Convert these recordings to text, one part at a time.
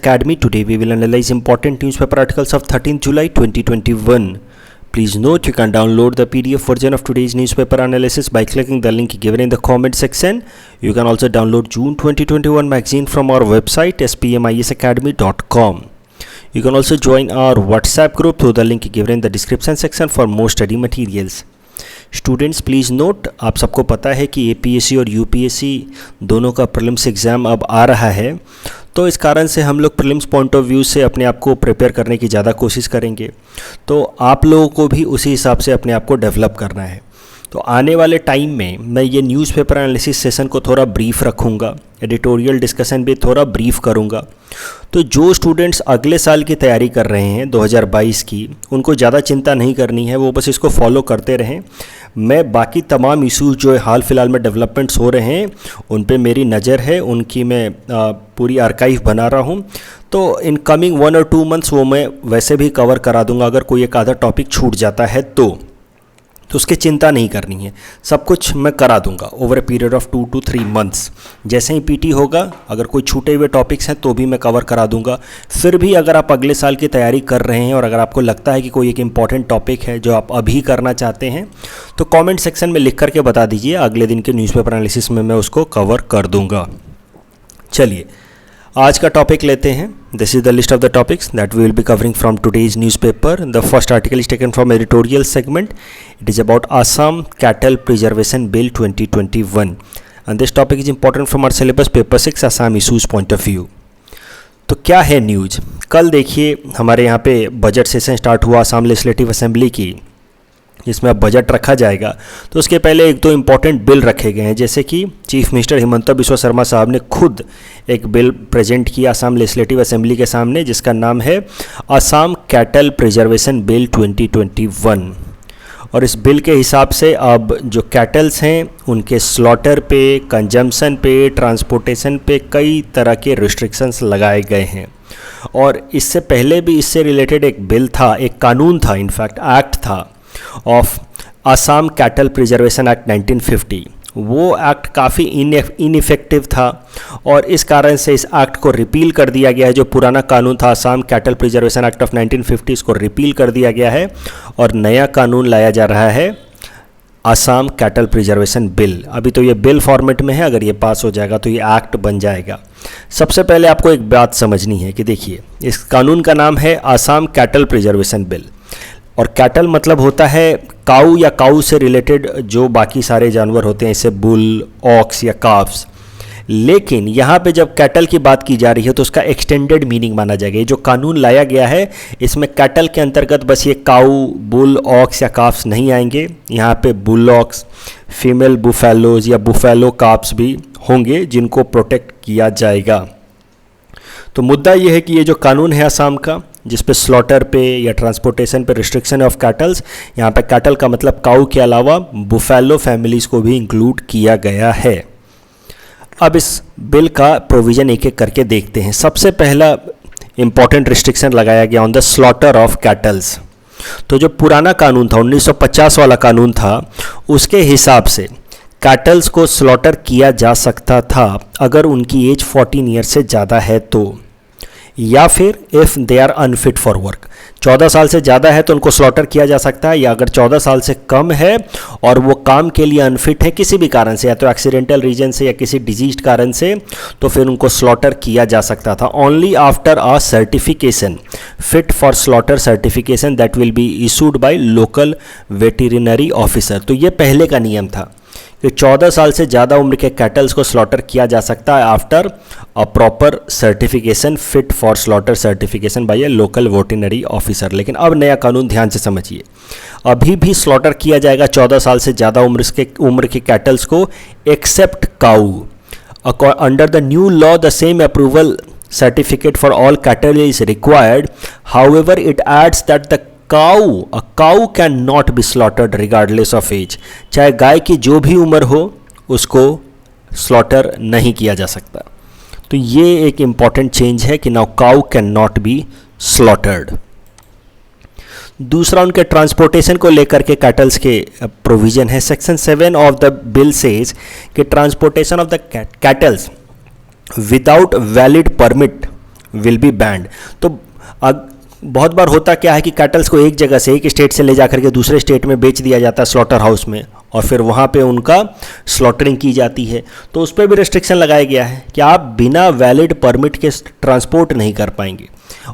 Academy. Today we will analyze important newspaper articles of 13th July 2021. Please note you can download the PDF version of today's newspaper analysis by clicking the link given in the comment section. You can also download June 2021 magazine from our website spmisacademy.com. You can also join our WhatsApp group through the link given in the description section for more study materials. Students please note, आप सबको पता है कि APSC और UPSC दोनों का prelims exam अब आ रहा है, तो इस कारण से हम लोग प्रीलिम्स पॉइंट ऑफ व्यू से अपने आप को प्रिपेयर करने की ज़्यादा कोशिश करेंगे। तो आप लोगों को भी उसी हिसाब से अपने आप को डेवलप करना है। तो आने वाले टाइम में मैं ये न्यूज़पेपर एनालिसिस सेशन को थोड़ा ब्रीफ रखूँगा, एडिटोरियल डिस्कशन भी थोड़ा ब्रीफ करूँगा। तो जो स्टूडेंट्स अगले साल की तैयारी कर रहे हैं 2022 की, उनको ज़्यादा चिंता नहीं करनी है, वो बस इसको फॉलो करते रहें। मैं बाकी तमाम इशूज़ जो हाल फिलहाल में डेवलपमेंट्स हो रहे हैं उन पे मेरी नज़र है, उनकी मैं पूरी आर्काइव बना रहा हूँ। तो इन कमिंग 1 और 2 मंथ्स वो मैं वैसे भी कवर करा दूँगा। अगर कोई एक आधा टॉपिक छूट जाता है तो उसकी चिंता नहीं करनी है, सब कुछ मैं करा दूंगा over a period of 2 to 3 months. जैसे ही पीटी होगा, अगर कोई छूटे हुए टॉपिक्स हैं तो भी मैं कवर करा दूंगा। फिर भी अगर आप अगले साल की तैयारी कर रहे हैं और अगर आपको लगता है कि कोई एक इम्पॉर्टेंट टॉपिक है जो आप अभी करना चाहते हैं, तो कॉमेंट सेक्शन में लिख करके बता दीजिए, अगले दिन के न्यूज़पेपर एनालिसिस में मैं उसको कवर कर दूँगा। चलिए आज का टॉपिक लेते हैं। This is the list of the topics that we will be covering from today's newspaper. The first article is taken from editorial segment. It is about Assam Cattle Preservation Bill 2021 and this topic is important from our syllabus paper 6 Assam issues point of view. तो क्या है news? कल देखिए हमारे यहाँ पे budget session start हुआ Assam legislative assembly की, जिसमें अब बजट रखा जाएगा। तो उसके पहले एक दो इम्पॉर्टेंट बिल रखे गए हैं, जैसे कि चीफ मिनिस्टर हिमंता बिस्वा शर्मा साहब ने खुद एक बिल प्रेजेंट किया असम लेजिस्लेटिव असेंबली के सामने, जिसका नाम है असम कैटल प्रिजर्वेशन बिल 2021। और इस बिल के हिसाब से अब जो कैटल्स हैं उनके स्लॉटर पे, कंजम्पशन पे, ट्रांसपोर्टेशन पे कई तरह के रिस्ट्रिक्शंस लगाए गए हैं। और इससे पहले भी इससे रिलेटेड एक बिल था, एक कानून था, इनफैक्ट एक्ट था of Assam cattle preservation act 1950। वो एक्ट काफ़ी इनइफेक्टिव था और इस कारण से इस एक्ट को रिपील कर दिया गया है। जो पुराना कानून था Assam cattle preservation act of 1950, इसको रिपील कर दिया गया है और नया कानून लाया जा रहा है असम कैटल प्रिजर्वेशन बिल। अभी तो ये बिल फॉर्मेट में है, अगर ये पास हो जाएगा तो ये एक्ट बन जाएगा। सबसे पहले आपको एक बात समझनी है कि देखिए इस कानून का नाम है असम कैटल प्रिजर्वेशन बिल, और कैटल मतलब होता है काऊ या काऊ से रिलेटेड जो बाकी सारे जानवर होते हैं, जैसे बुल, ऑक्स या काफ्स। लेकिन यहाँ पे जब कैटल की बात की जा रही है तो उसका एक्सटेंडेड मीनिंग माना जाएगा। ये जो कानून लाया गया है इसमें कैटल के अंतर्गत बस ये काऊ, बुल, ऑक्स या काफ्स नहीं आएंगे। यहाँ पे बुल ऑक्स, फीमेल बुफेलोज या बुफेलो काफ्स भी होंगे जिनको प्रोटेक्ट किया जाएगा। तो मुद्दा ये है कि ये जो कानून है असम का, जिस पे स्लॉटर पे या ट्रांसपोर्टेशन पे रिस्ट्रिक्शन ऑफ कैटल्स, यहाँ पे कैटल का मतलब काऊ के अलावा बुफेलो फैमिलीज़ को भी इंक्लूड किया गया है। अब इस बिल का प्रोविज़न एक एक करके देखते हैं। सबसे पहला इम्पॉर्टेंट रिस्ट्रिक्शन लगाया गया on the slaughter of kettles. तो जो पुराना कानून था 1950 वाला कानून था, उसके हिसाब से कैटल्स को स्लॉटर किया जा सकता था अगर उनकी एज 14 ईयर से ज़्यादा है तो, या फिर if they are unfit for work. 14 साल से ज़्यादा है तो उनको स्लॉटर किया जा सकता है, या अगर 14 साल से कम है और वो काम के लिए अनफिट है किसी भी कारण से, या तो एक्सीडेंटल रीजन से या किसी डिजीज कारण से, तो फिर उनको स्लॉटर किया जा सकता था। Only after a certification, fit for slaughter certification that will be issued by local veterinary officer. तो ये पहले का नियम था कि 14 साल से ज़्यादा उम्र के कैटल्स को स्लॉटर किया जा सकता है after a proper certification, fit for slaughter certification by a local veterinary officer. लेकिन अब नया कानून ध्यान से समझिए, अभी भी स्लॉटर किया जाएगा 14 साल से ज़्यादा उम्र के कैटल्स को, except cow. Under the new law the same approval certificate for all cattle is required. However, it adds that a cow cannot be slaughtered regardless of age. चाहे गाय की जो भी उम्र हो उसको स्लॉटर नहीं किया जा सकता। तो ये एक इम्पॉर्टेंट चेंज है कि now cow can not be slaughtered. दूसरा उनके ट्रांसपोर्टेशन को लेकर के कैटल्स के प्रोविजन है। Section 7 of the bill says कि transportation of the cattles without valid permit will be banned. तो बहुत बार होता क्या है कि कैटल्स को एक जगह से, एक स्टेट से ले जाकर के दूसरे स्टेट में बेच दिया जाता है स्लॉटर हाउस में, और फिर वहाँ पे उनका स्लॉटरिंग की जाती है। तो उस पर भी रिस्ट्रिक्शन लगाया गया है कि आप बिना वैलिड परमिट के ट्रांसपोर्ट नहीं कर पाएंगे।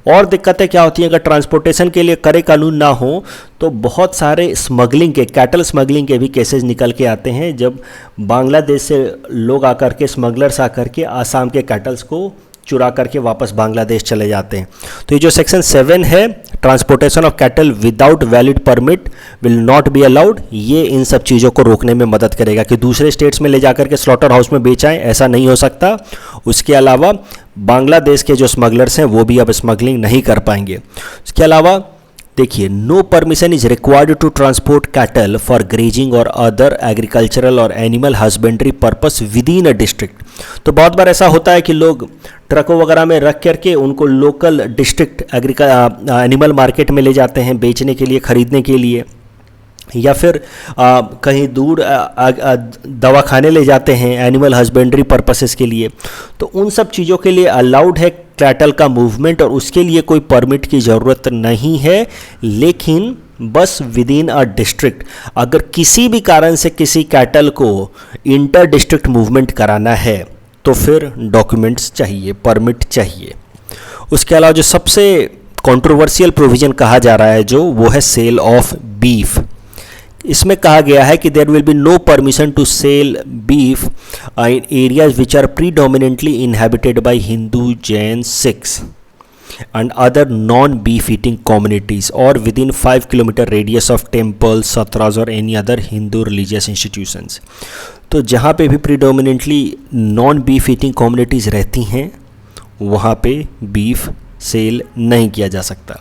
और दिक्कतें क्या होती हैं, अगर ट्रांसपोर्टेशन के लिए करे कानून ना हो तो बहुत सारे स्मगलिंग के, कैटल स्मगलिंग के भी केसेस निकल के आते हैं, जब बांग्लादेश से लोग आकर के, स्मगलर्स आकर के आसाम के कैटल्स को चुरा करके वापस बांग्लादेश चले जाते हैं। तो ये जो सेक्शन 7 है, transportation of cattle without valid permit will not be allowed, ये इन सब चीज़ों को रोकने में मदद करेगा कि दूसरे स्टेट्स में ले जाकर के स्लॉटर हाउस में बेचाएं, ऐसा नहीं हो सकता। उसके अलावा बांग्लादेश के जो स्मगलर्स हैं वो भी अब स्मगलिंग नहीं कर पाएंगे। उसके अलावा देखिए, no permission is required to transport cattle for grazing और अदर एग्रीकल्चरल और animal husbandry purpose within a district. तो बहुत बार ऐसा होता है कि लोग ट्रकों वगैरह में रख करके उनको लोकल डिस्ट्रिक्ट एनिमल मार्केट में ले जाते हैं बेचने के लिए, खरीदने के लिए, या फिर कहीं दूर दवाखाने ले जाते हैं एनिमल हस्बेंड्री पर्पसेस के लिए। तो उन सब चीज़ों के लिए अलाउड है कैटल का मूवमेंट, और उसके लिए कोई परमिट की ज़रूरत नहीं है। लेकिन बस विद इन अ डिस्ट्रिक्ट, अगर किसी भी कारण से किसी कैटल को इंटर डिस्ट्रिक्ट मूवमेंट कराना है तो फिर डॉक्यूमेंट्स चाहिए, परमिट चाहिए। उसके अलावा जो सबसे कंट्रोवर्शियल प्रोविज़न कहा जा रहा है वो है सेल ऑफ बीफ। इसमें कहा गया है कि there will be no permission to sell beef in areas which are predominantly inhabited by Hindu, Jain, Sikhs and other non-beef eating communities or within 5 kilometer radius of temples, satras or any other Hindu religious institutions। तो जहाँ पे भी predominantly non-beef eating communities रहती हैं वहाँ पे beef cell नहीं किया जा सकता।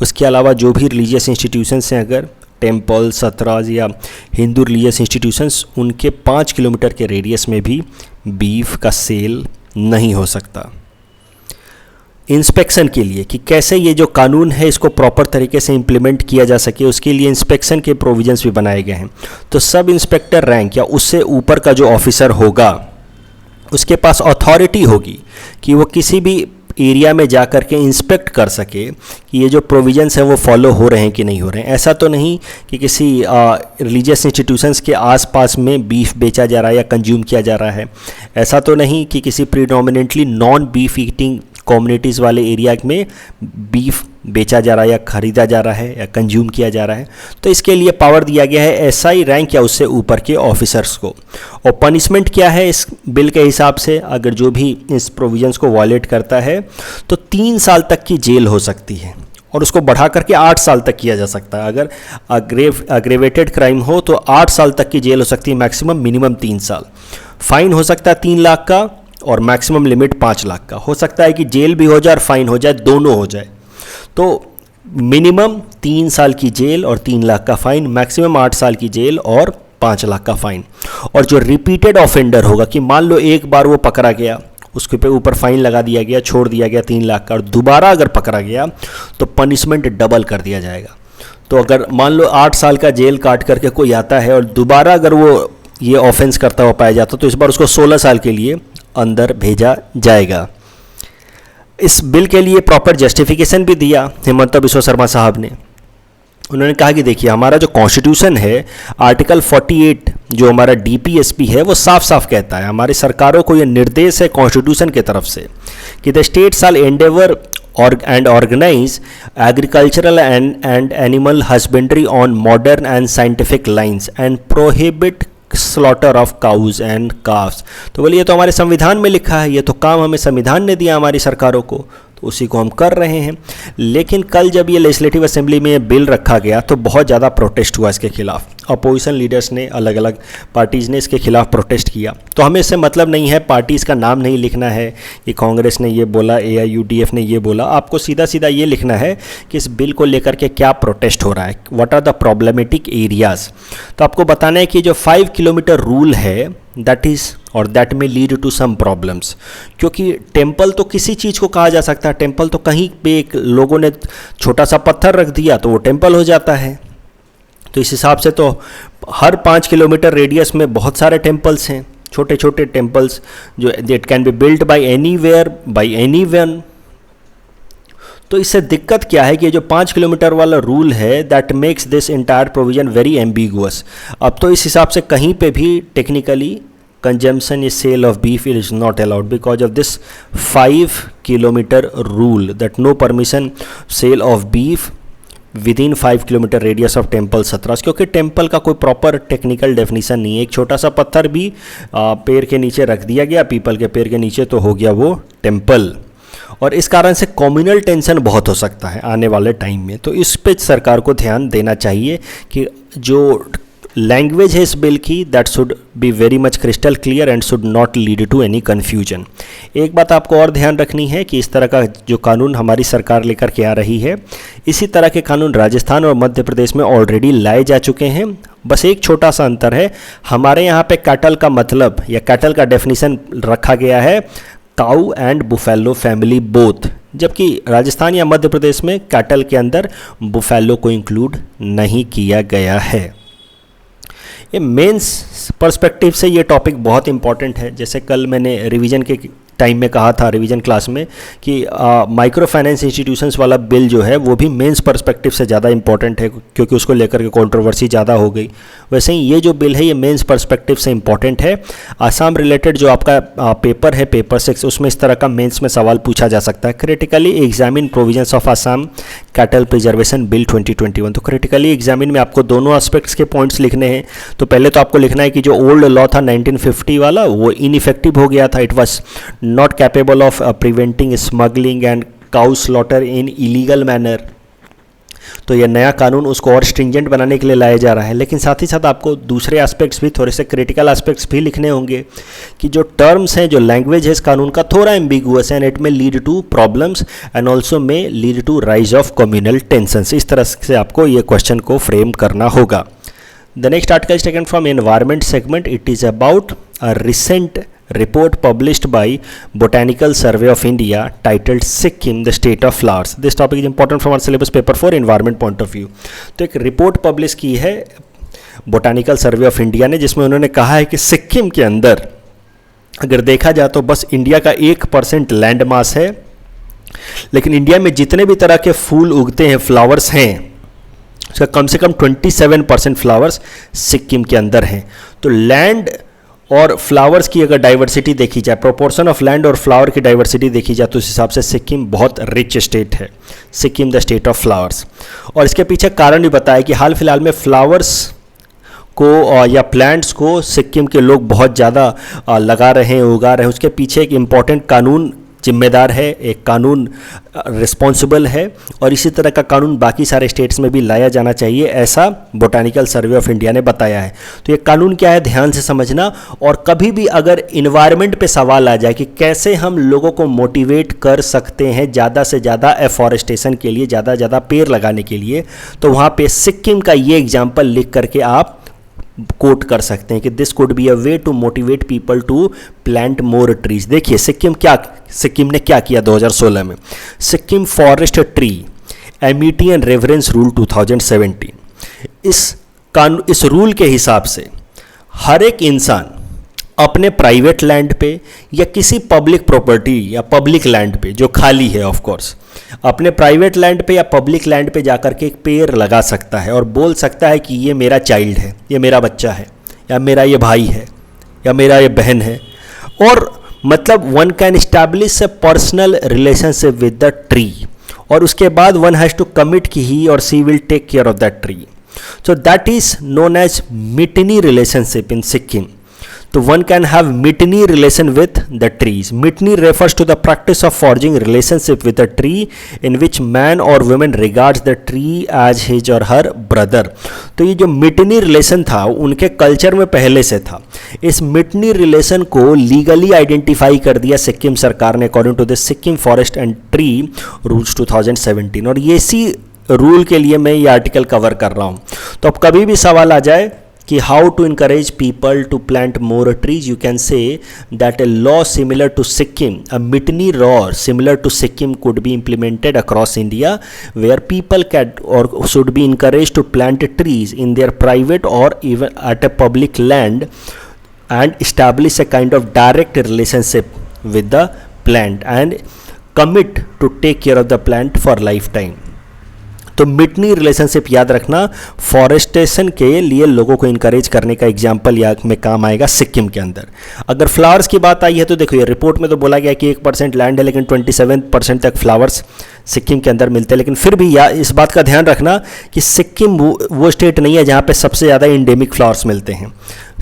उसके अलावा जो भी रिलीजियस इंस्टीट्यूशंस हैं, अगर टेम्पल, सत्राज या हिंदू रिलीजियस इंस्टीट्यूशंस, उनके 5 किलोमीटर के रेडियस में भी बीफ का सेल नहीं हो सकता। इंस्पेक्शन के लिए कि कैसे ये जो कानून है इसको प्रॉपर तरीके से इम्प्लीमेंट किया जा सके, उसके लिए इंस्पेक्शन के प्रोविजंस भी बनाए गए हैं। तो सब इंस्पेक्टर रैंक या उससे ऊपर का जो ऑफिसर होगा उसके पास अथॉरिटी होगी कि वो किसी भी एरिया में जा कर के इंस्पेक्ट कर सके कि ये जो प्रोविजंस हैं वो फॉलो हो रहे हैं कि नहीं हो रहे हैं। ऐसा तो नहीं कि किसी रिलीजियस इंस्टीट्यूशंस के आसपास में बीफ बेचा जा रहा है या कंज्यूम किया जा रहा है। ऐसा तो नहीं कि किसी predominantly non beef eating communities वाले एरिया में बीफ बेचा जा रहा है या ख़रीदा जा रहा है या कंज्यूम किया जा रहा है। तो इसके लिए पावर दिया गया है एसआई रैंक या उससे ऊपर के ऑफिसर्स को। और पनिशमेंट क्या है इस बिल के हिसाब से, अगर जो भी इस प्रोविजंस को वायलेट करता है तो 3 साल तक की जेल हो सकती है, और उसको बढ़ा करके 8 साल तक किया जा सकता है। अगर अग्रेवेटेड क्राइम हो तो 8 साल तक की जेल हो सकती है, मैक्सिमम, मिनिमम 3 साल। फाइन हो सकता है 3 लाख का और मैक्सिमम लिमिट 5 लाख का। हो सकता है कि जेल भी हो जाए और फाइन हो जाए, दोनों हो जाए। तो मिनिमम 3 साल की जेल और 3 लाख का फाइन, मैक्सिमम 8 साल की जेल और 5 लाख का फाइन। और जो रिपीटेड ऑफेंडर होगा कि मान लो एक बार वो पकड़ा गया, उसके ऊपर फाइन लगा दिया गया, छोड़ दिया गया 3 लाख का, और दोबारा अगर पकड़ा गया तो पनिशमेंट डबल कर दिया जाएगा। तो अगर मान लो 8 साल का जेल काट करके कोई आता है और दोबारा अगर वो ये ऑफेंस करता हुआ पाया जाता तो इस बार उसको 16 साल के लिए अंदर भेजा जाएगा। इस बिल के लिए प्रॉपर जस्टिफिकेशन भी दिया हेमंत बिश्व शर्मा साहब ने। उन्होंने कहा कि देखिए, हमारा जो कॉन्स्टिट्यूशन है, आर्टिकल 48 जो हमारा डीपीएसपी है, वो साफ साफ कहता है, हमारी सरकारों को ये निर्देश है कॉन्स्टिट्यूशन की तरफ से कि the state shall Endeavour and organize agricultural and animal husbandry on modern and scientific lines and prohibit slaughter of cows and calves। तो बोलिए, तो हमारे संविधान में लिखा है, ये तो काम हमें संविधान ने दिया हमारी सरकारों को, तो उसी को हम कर रहे हैं। लेकिन कल जब ये लेजिस्लेटिव असेंबली में ये बिल रखा गया तो बहुत ज़्यादा प्रोटेस्ट हुआ इसके खिलाफ। अपोजिशन लीडर्स ने, अलग अलग पार्टीज़ ने इसके खिलाफ प्रोटेस्ट किया। तो हमें इससे मतलब नहीं है, पार्टीज़ का नाम नहीं लिखना है कि कांग्रेस ने ये बोला, AIUDF ने ये बोला। आपको सीधा सीधा ये लिखना है कि इस बिल को लेकर के क्या प्रोटेस्ट हो रहा है, what are the problematic areas. तो आपको बताना है कि जो 5 किलोमीटर रूल है that may lead to some problems. क्योंकि टेम्पल तो किसी चीज़ को कहा जा सकता है, टेम्पल तो कहीं पे एक लोगों ने छोटा सा पत्थर रख दिया तो वो टेम्पल हो जाता है। तो इस हिसाब से तो हर 5 किलोमीटर रेडियस में बहुत सारे टेम्पल्स हैं, छोटे छोटे टेम्पल्स, जो that can be built by anywhere bye anyone. तो इससे दिक्कत क्या है कि ये जो 5 किलोमीटर वाला रूल है that makes this entire provision very ambiguous. अब तो इस हिसाब से कहीं पे भी टेक्निकली कंजम्पशन या sale of beef is not allowed because of this 5 kilometre rule that no permission sale of beef within 5 kilometre radius of temple सत्रास, क्योंकि टेम्पल का कोई प्रॉपर टेक्निकल डेफिनेशन नहीं है। एक छोटा सा पत्थर भी पेड़ के नीचे रख दिया गया, पीपल के पेड़ के नीचे, तो हो गया वो टेम्पल। और इस कारण से कम्युनल टेंशन बहुत हो सकता है आने वाले टाइम में। तो इस पे सरकार को ध्यान देना चाहिए कि जो लैंग्वेज है इस बिल की that should be very much crystal clear and should not lead to any confusion. एक बात आपको और ध्यान रखनी है कि इस तरह का जो कानून हमारी सरकार लेकर के आ रही है, इसी तरह के कानून राजस्थान और मध्य प्रदेश में ऑलरेडी लाए जा चुके हैं। बस एक छोटा सा अंतर है, हमारे यहाँ पे कैटल का मतलब या कैटल का डेफिनेशन रखा गया है काऊ एंड बुफेलो फैमिली बोथ, जबकि राजस्थान या मध्य प्रदेश में कैटल के अंदर बुफेलो को इंक्लूड नहीं किया गया है। ये मेंस पर्सपेक्टिव से ये टॉपिक बहुत इंपॉर्टेंट है। जैसे कल मैंने रिवीजन के टाइम में कहा था, रिवीजन क्लास में, कि माइक्रो फाइनेंस इंस्टीट्यूशंस वाला बिल जो है वो भी मेंस पर्सपेक्टिव से ज़्यादा इंपॉर्टेंट है क्योंकि उसको लेकर के कंट्रोवर्सी ज़्यादा हो गई। वैसे ही ये जो बिल है ये मेंस पर्सपेक्टिव से इंपॉर्टेंट है। आसाम रिलेटेड जो आपका पेपर है, पेपर 6, उसमें इस तरह का मेंस में सवाल पूछा जा सकता है। Critically examine provisions of Assam cattle preservation bill 2021। तो क्रिटिकली एग्जामिन में आपको दोनों एस्पेक्ट्स के पॉइंट्स लिखने हैं। तो पहले तो आपको लिखना है कि जो ओल्ड लॉ था 1950 वाला वो इनइफेक्टिव हो गया था, it was not capable of preventing smuggling and cow slaughter in illegal manner। तो ये नया कानून उसको और स्ट्रिंजेंट बनाने के लिए लाया जा रहा है। लेकिन साथ ही साथ आपको दूसरे एस्पेक्ट्स भी, थोड़े से क्रिटिकल एस्पेक्ट्स भी लिखने होंगे कि जो टर्म्स हैं, जो लैंग्वेज है इस कानून का थोड़ा एम्बिगुअस है and it may lead to problems and also may lead to rise of communal tensions. इस तरह से आपको ये क्वेश्चन को फ्रेम करना होगा। The next article is taken from environment segment. It is about a recent report published by Botanical Survey of India titled Sikkim the State of Flowers। This topic is important from our syllabus paper for environment point of view। तो एक report publish की है botanical survey of India ने, जिसमें उन्होंने कहा है कि सिक्किम के अंदर अगर देखा जाए तो बस इंडिया का 1% लैंड मास है, लेकिन इंडिया में जितने भी तरह के फूल उगते हैं, फ्लावर्स हैं, उसका कम से कम 27% फ्लावर्स सिक्किम के अंदर हैं। तो लैंड और फ्लावर्स की अगर डाइवर्सिटी देखी जाए, प्रोपोर्शन ऑफ लैंड और फ्लावर की डाइवर्सिटी देखी जाए, तो उस हिसाब से सिक्किम बहुत रिच स्टेट है, Sikkim the state of flowers. और इसके पीछे कारण भी बताया कि हाल फिलहाल में फ्लावर्स को या प्लांट्स को सिक्किम के लोग बहुत ज़्यादा लगा रहे हैं, उगा रहे हैं। उसके पीछे एक इम्पॉर्टेंट कानून जिम्मेदार है, एक कानून रिस्पॉन्सिबल है, और इसी तरह का कानून बाकी सारे स्टेट्स में भी लाया जाना चाहिए, ऐसा बोटानिकल सर्वे ऑफ इंडिया ने बताया है। तो ये कानून क्या है, ध्यान से समझना। और कभी भी अगर इन्वायरमेंट पे सवाल आ जाए कि कैसे हम लोगों को मोटिवेट कर सकते हैं ज़्यादा से ज़्यादा एफॉरेस्टेशन के लिए, ज़्यादा से ज़्यादा पेड़ लगाने के लिए, तो वहाँ पे सिक्किम का ये एग्जाम्पल लिख करके आप कोट कर सकते हैं कि this could be a way to motivate people to plant more trees. देखिए सिक्किम ने क्या किया 2016 में, Sikkim forest tree amity and reference rule 2017। इस रूल के हिसाब से हर एक इंसान अपने प्राइवेट लैंड पे या किसी पब्लिक प्रॉपर्टी या पब्लिक लैंड पे जो खाली है, ऑफ कोर्स, अपने प्राइवेट लैंड पे या पब्लिक लैंड पे जाकर के एक पेड़ लगा सकता है और बोल सकता है कि ये मेरा चाइल्ड है, ये मेरा बच्चा है, या मेरा ये भाई है, या मेरा ये बहन है। और मतलब one can establish A personal relationship with the tree, और उसके बाद वन हैज़ टू कमिट कि ही और she will take care of that tree. So that is known as Mitni relationship in Sikkim. So one can have mutiny relation with the trees. Mutiny refers to the practice of forging relationship with a tree in which man or woman regards the tree as his or her brother। तो ये जो मिटनी relation था उनके culture में पहले से था। इस मिटनी रिलेशन को लीगली आइडेंटिफाई कर दिया सिक्किम सरकार ने according to the Sikkim forest and tree rules 2017। और ये इसी रूल के लिए मैं ये आर्टिकल कवर कर रहा हूँ। तो अब कभी भी सवाल आ जाए कि how to encourage people to plant more trees, you can say that a law similar to Sikkim, a mutiny law similar to Sikkim could be implemented across India, where people can or should be encouraged to plant trees in their private or even at a public land and establish a kind of direct relationship with the plant and commit to take care of the plant for lifetime. तो मिटनी relationship याद रखना forestation के लिए लोगों को encourage करने का example या में काम आएगा सिक्किम के अंदर. अगर फ्लावर्स की बात आई है तो देखो ये रिपोर्ट में तो बोला गया कि 1% लैंड है लेकिन 27% तक फ्लावर्स सिक्किम के अंदर मिलते हैं. लेकिन फिर भी इस बात का ध्यान रखना कि सिक्किम वो स्टेट नहीं है जहाँ पे सबसे ज़्यादा इंडेमिक फ्लावर्स मिलते हैं.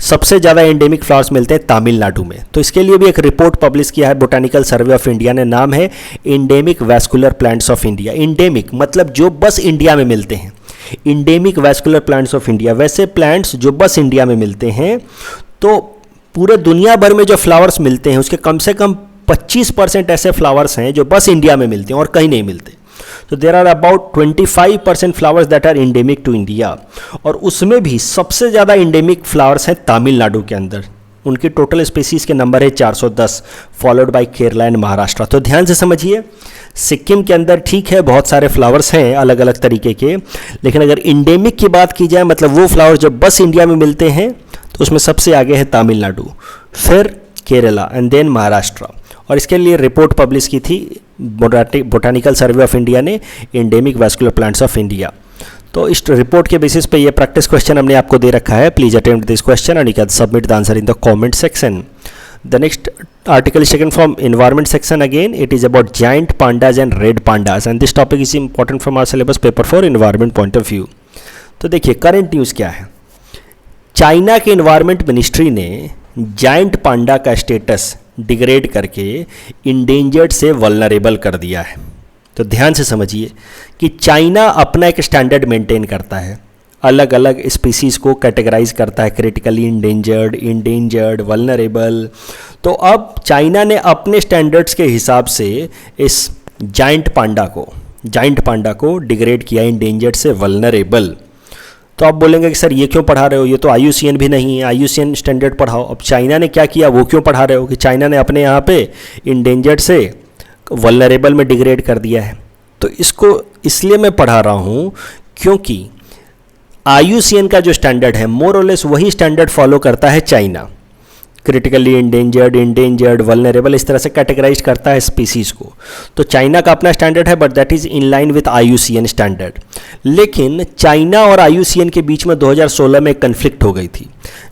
सबसे ज़्यादा एंडेमिक फ्लावर्स मिलते हैं तमिलनाडु में. तो इसके लिए भी एक रिपोर्ट पब्लिश किया है बोटानिकल सर्वे ऑफ इंडिया ने. नाम है endemic vascular plants of India. Endemic मतलब जो बस इंडिया में मिलते हैं. Endemic vascular plants of India, वैसे प्लांट्स जो बस इंडिया में मिलते हैं. तो पूरे दुनिया भर में जो फ्लावर्स मिलते हैं उसके कम से कम 25% ऐसे फ्लावर्स हैं जो बस इंडिया में मिलते हैं और कहीं नहीं मिलते. तो there are about 25% flowers that are endemic to India. और उसमें भी सबसे ज़्यादा इंडेमिक फ्लावर्स हैं तमिलनाडु के अंदर. उनकी टोटल स्पीसीज के नंबर है 410, followed by Kerala and Maharashtra. तो ध्यान से समझिए, सिक्किम के अंदर ठीक है बहुत सारे फ्लावर्स हैं अलग अलग तरीके के, लेकिन अगर इंडेमिक की बात की जाए मतलब वो फ्लावर्स जो बस इंडिया में मिलते हैं तो उसमें सबसे आगे है तमिलनाडु, फिर केरला एंड देन महाराष्ट्र. और इसके लिए रिपोर्ट पब्लिश की थी बोटानिकल सर्वे ऑफ इंडिया ने, endemic vascular plants of India. तो इस रिपोर्ट के बेसिस पे ये प्रैक्टिस क्वेश्चन हमने आपको दे रखा है. Please attempt this question and you can submit the answer in the comment section. The next article is taken from environment section again. It is about giant pandas and red pandas and this topic is important from our syllabus paper for environment point of view. तो देखिए current news क्या है. China के environment ministry ने giant पांडा का status degrade करके endangered से vulnerable कर दिया है. तो ध्यान से समझिए कि चाइना अपना एक स्टैंडर्ड मेंटेन करता है, अलग अलग स्पीसीज़ को कैटेगराइज करता है, क्रिटिकली इंडेंजर्ड, वल्नरेबल. तो अब चाइना ने अपने स्टैंडर्ड्स के हिसाब से इस जायंट पांडा को डिग्रेड किया इंडेंजर्ड से वल्नरेबल. तो आप बोलेंगे कि सर ये क्यों पढ़ा रहे हो, ये तो IUCN भी नहीं है, IUCN स्टैंडर्ड पढ़ाओ. अब चाइना ने क्या किया वो क्यों पढ़ा रहे हो कि चाइना ने अपने यहाँ पे इंडेंजर्ड से वल्नरेबल में डिग्रेड कर दिया है. तो इसको इसलिए मैं पढ़ा रहा हूँ क्योंकि IUCN का जो स्टैंडर्ड है मोर और लेस वही स्टैंडर्ड फॉलो करता है चाइना. क्रिटिकली इंडेंजर्ड, वल्नरेबल इस तरह से कैटेगराइज करता है स्पीसीज़ को. तो चाइना का अपना स्टैंडर्ड है but that is in line with IUCN standard. लेकिन चाइना और IUCN के बीच में 2016 में कन्फ्लिक्ट हो गई थी.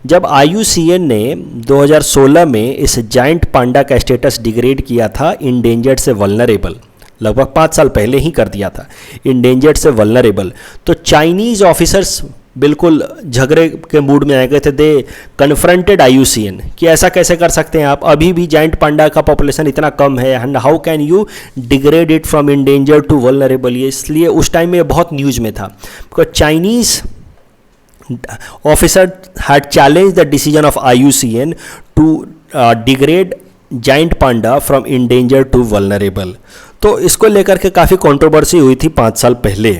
जब IUCN ने 2016 में इस जायंट पांडा का स्टेटस डिग्रेड किया था इंडेंजर्ड से वल्नरेबल, लगभग 5 साल पहले ही कर दिया था इंडेंजर्ड से वल्नरेबल. तो चाइनीज़ ऑफिसर्स बिल्कुल झगड़े के मूड में आ गए थे. दे कन्फ्रंटेड IUCN कि ऐसा कैसे कर सकते हैं आप, अभी भी जायंट पांडा का पॉपुलेशन इतना कम है and how can you degrade it from endangered to vulnerable. ये इसलिए उस टाइम में बहुत न्यूज़ में था because Chinese officer had challenge the decision of IUCN to degrade giant panda from endangered to vulnerable. तो इसको लेकर के काफ़ी कंट्रोवर्सी हुई थी 5 साल पहले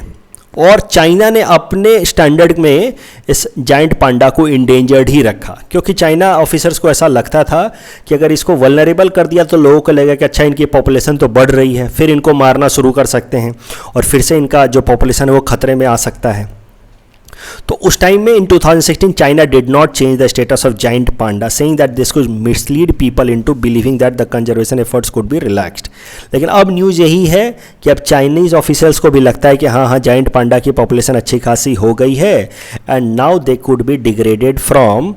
और चाइना ने अपने स्टैंडर्ड में इस जायंट पांडा को इंडेंजर्ड ही रखा क्योंकि चाइना ऑफिसर्स को ऐसा लगता था कि अगर इसको वल्नरेबल कर दिया तो लोगों को लगेगा कि अच्छा इनकी पॉपुलेशन तो बढ़ रही है, फिर इनको मारना शुरू कर सकते हैं और फिर से इनका जो पॉपुलेशन है वो खतरे में आ सकता है. तो उस टाइम में इन 2016 China did not change the status of giant Panda saying that this could mislead people into believing that the conservation efforts could be relaxed. लेकिन अब न्यूज़ यही है कि अब चाइनीज़ ऑफिसर्स को भी लगता है कि हाँ जायंट पांडा की पॉपुलेशन अच्छी खासी हो गई है and now they could be degraded from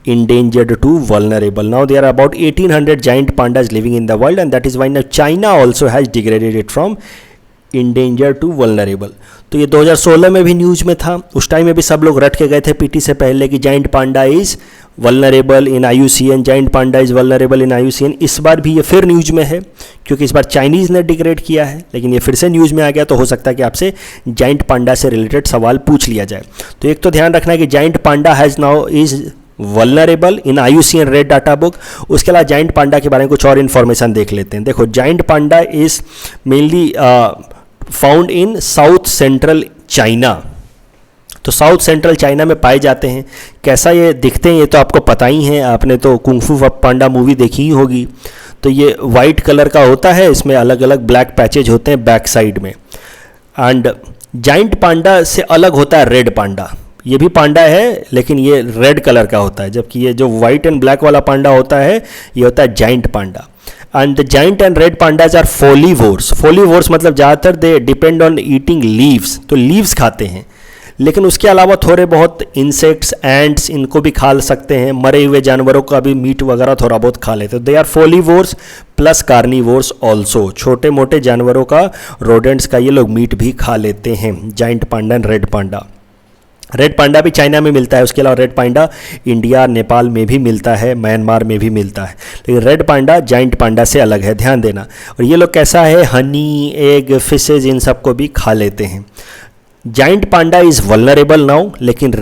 endangered to vulnerable. Now there are about 1800 giant pandas living in the world and that is why now China also has degraded it from endangered to vulnerable. तो ये 2016 में भी news में था. उस time में भी सब लोग रट के गए थे पीटी से पहले कि giant Panda is vulnerable in IUCN, giant Panda is vulnerable in IUCN. इस बार भी ये फिर न्यूज़ में है क्योंकि इस बार चाइनीज़ ने डिग्रेड किया है लेकिन ये फिर से न्यूज़ में आ गया. तो हो सकता है कि आपसे जायंट पांडा से रिलेटेड सवाल पूछ लिया जाए. तो एक तो ध्यान रखना है कि giant Panda has now is vulnerable in IUCN red data book. उसके अलावा जायंट पांडा के बारे में कुछ और इन्फॉर्मेशन देख लेते हैं. देखो giant Panda is mainly found in south central China. तो साउथ सेंट्रल चाइना में पाए जाते हैं. कैसा ये दिखते हैं ये तो आपको पता ही है, आपने तो कुंग-फू पांडा मूवी देखी ही होगी. तो ये वाइट कलर का होता है, इसमें अलग अलग ब्लैक पैचेज होते हैं बैक साइड में. एंड जायंट पांडा से अलग होता है रेड पांडा. ये भी पांडा है लेकिन ये रेड कलर का होता है, जबकि ये जो वाइट एंड ब्लैक वाला पांडा होता है ये होता है giant panda. And the giant and red pandas are folivores. Folivores मतलब ज़्यादातर they depend on eating leaves, तो लीव्स खाते हैं, लेकिन उसके अलावा थोड़े बहुत इंसेक्ट्स, एंड्स, इनको भी खा सकते हैं. मरे हुए जानवरों का भी मीट वगैरह थोड़ा बहुत खा लेते हैं. They are folivores plus carnivores also. छोटे मोटे जानवरों का, रोडेंट्स का ये लोग मीट भी खा लेते हैं. Giant panda and red panda. Red panda भी चाइना में मिलता है, उसके अलावा रेड पांडा इंडिया, नेपाल में भी मिलता है, म्यांमार में भी मिलता है. लेकिन रेड पांडा जाइंट पांडा से अलग है, ध्यान देना. और ये लोग कैसा है, हनी, एग, फिशेज, इन सबको भी खा लेते हैं. Giant panda is vulnerable now, लेकिन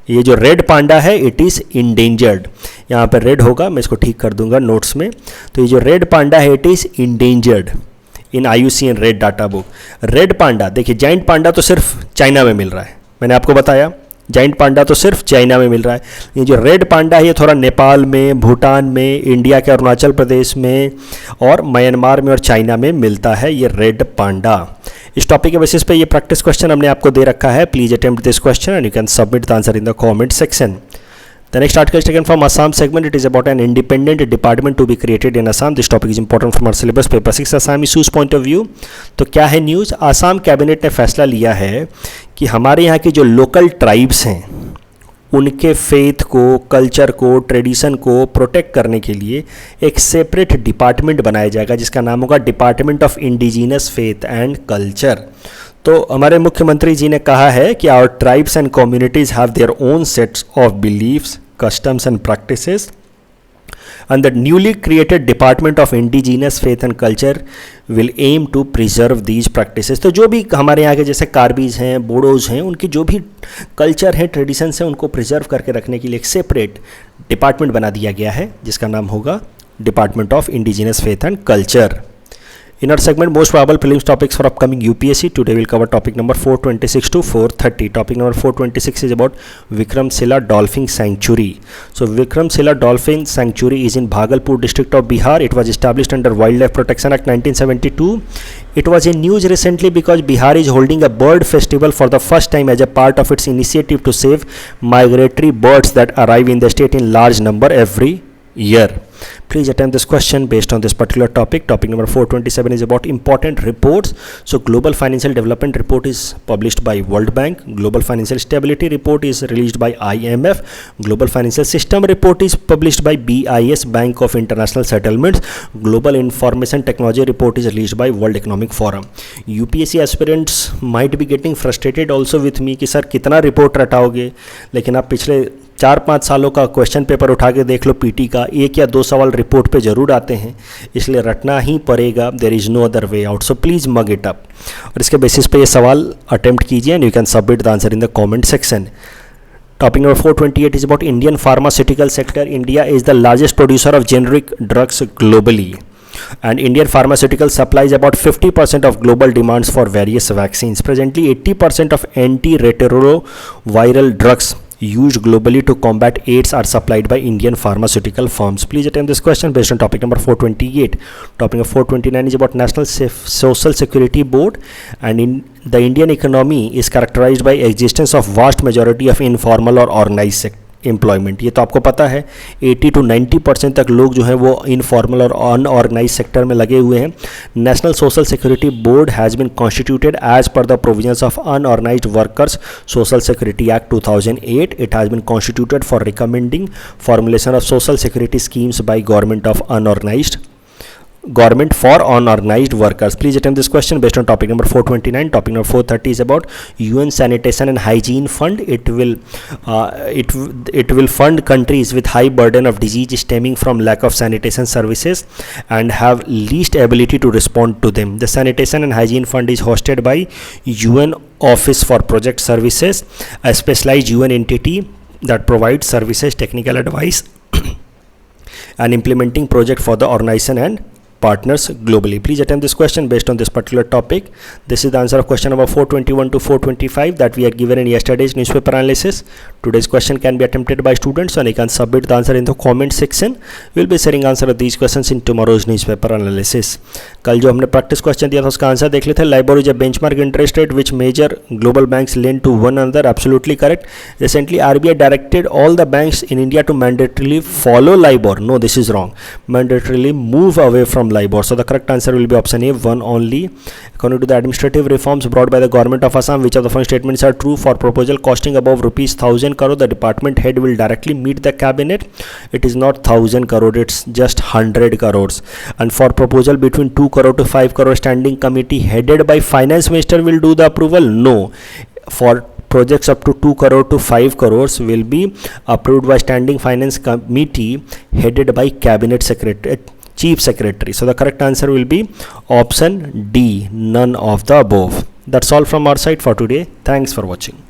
ये जो रेड पांडा है इट इज़ इंडेंजर्ड. यहाँ पर रेड होगा, मैं इसको ठीक कर दूंगा नोट्स में. तो ये जो रेड पांडा है it is endangered in IUCN red data book. Red panda, देखिए जाइंट पांडा तो सिर्फ चाइना में मिल रहा है, मैंने आपको बताया जाइंट पांडा तो सिर्फ चाइना में मिल रहा है. ये जो रेड पांडा है ये थोड़ा नेपाल में, भूटान में, इंडिया के अरुणाचल प्रदेश में और म्यांमार में और चाइना में मिलता है ये रेड पांडा. इस टॉपिक के बेसिस पे ये प्रैक्टिस क्वेश्चन हमने आपको दे रखा है. Please attempt this question and you can submit the answer in the comment section. The next article is taken from Assam segment. It is about an independent department to be created in Assam. This topic is important from our syllabus paper 6 Assam issues point of view. तो क्या है news, Assam cabinet ने फैसला लिया है कि हमारे यहाँ के जो लोकल ट्राइब्स हैं उनके फेथ को, कल्चर को, ट्रेडिशन को प्रोटेक्ट करने के लिए एक सेपरेट डिपार्टमेंट बनाया जाएगा जिसका नाम होगा department of indigenous faith and culture. तो हमारे मुख्यमंत्री जी ने कहा है कि our tribes and communities have their own sets of beliefs, customs and practices, and the newly created Department of Indigenous Faith and Culture will aim to preserve these practices. तो जो भी हमारे यहाँ के जैसे कार्बीज हैं, बोडोज हैं, उनकी जो भी कल्चर है, ट्रेडिशंस हैं, उनको प्रिजर्व करके रखने के लिए एक सेपरेट डिपार्टमेंट बना दिया गया है जिसका नाम होगा department of indigenous faith and culture. In our segment, most probable prelims topics for upcoming UPSC, today we'll cover topic number 426 to 430. Topic number 426 is about Vikramshila Dolphin Sanctuary. So Vikramshila Dolphin Sanctuary is in Bhagalpur district of Bihar. It was established under Wildlife Protection Act 1972. It was in news recently because Bihar is holding a bird festival for the first time as a part of its initiative to save migratory birds that arrive in the state in large number every year. Please attempt this question based on this particular topic. Topic number 427 is about important reports. So Global Financial Development Report is published by World Bank. Global Financial Stability Report is released by IMF. Global Financial System Report is published by BIS, Bank of International Settlements. Global Information Technology Report is released by World Economic Forum. UPSC aspirants might be getting frustrated also with me कि sir कितना report रटाओगे, लेकिन आप पिछले 4-5 सालों का question paper उठा के देख लो पीटी का, 1 या 2 सवाल रिपोर्ट पे ज़रूर आते हैं, इसलिए रटना ही पड़ेगा. There is no other way out, so please mug it up. और इसके बेसिस पे ये सवाल अटेम्प्ट कीजिए and you can submit the answer in the comment section. Topic number 428 is about Indian pharmaceutical sector. India is the largest producer of generic drugs globally. And Indian pharmaceutical supplies about 50% of global demands for various vaccines. Presently, 80% of antiretroviral drugs used globally to combat AIDS are supplied by Indian pharmaceutical firms. Please attempt this question based on topic number 428. Topic number 429 is about National Social Security Board, and in the Indian economy is characterized by existence of vast majority of informal or organized sector employment. ये तो आपको पता है 80 to 90% तक लोग जो हैं वो इनफॉर्मल और अनऑर्गेनाइज सेक्टर में लगे हुए हैं. National social security board has been constituted as per the provisions of unorganised workers social security act 2008. It has been constituted for recommending formulation of social security schemes by government for unorganized workers. Please attempt this question based on topic number 429. Topic number 430 is about UN Sanitation and Hygiene Fund. It will fund countries with high burden of disease stemming from lack of sanitation services and have least ability to respond to them. The Sanitation and Hygiene Fund is hosted by UN Office for Project Services, a specialized UN entity that provides services, technical advice and implementing project for the organization and partners globally. Please attempt this question based on this particular topic. This is the answer of question number 421 to 425 that we had given in yesterday's newspaper analysis. Today's question can be attempted by students and you can submit the answer in the comment section. We'll be sharing answer of these questions in tomorrow's newspaper analysis. कल जो हमने practice question दिया था उसका answer देख लेते हैं. LIBOR is a benchmark interest rate which major global banks lend to one another. Absolutely correct. Recently RBI directed all the banks in India to mandatorily follow LIBOR. No, this is wrong. Mandatorily move away from LIBOR. So the correct answer will be option A, one only. According to the administrative reforms brought by the government of Assam, which of the following statements are true? For proposal costing above rupees 1000 crore, the department head will directly meet the cabinet. It is not 1000 crore, it's just 100 crores. And for proposal between 2 crore to 5 crore, standing committee headed by finance minister will do the approval? No. For projects up to 2 crore to 5 crores will be approved by standing finance committee headed by cabinet secretary, chief secretary. So the correct answer will be option D, none of the above. That's all from our side for today. Thanks for watching.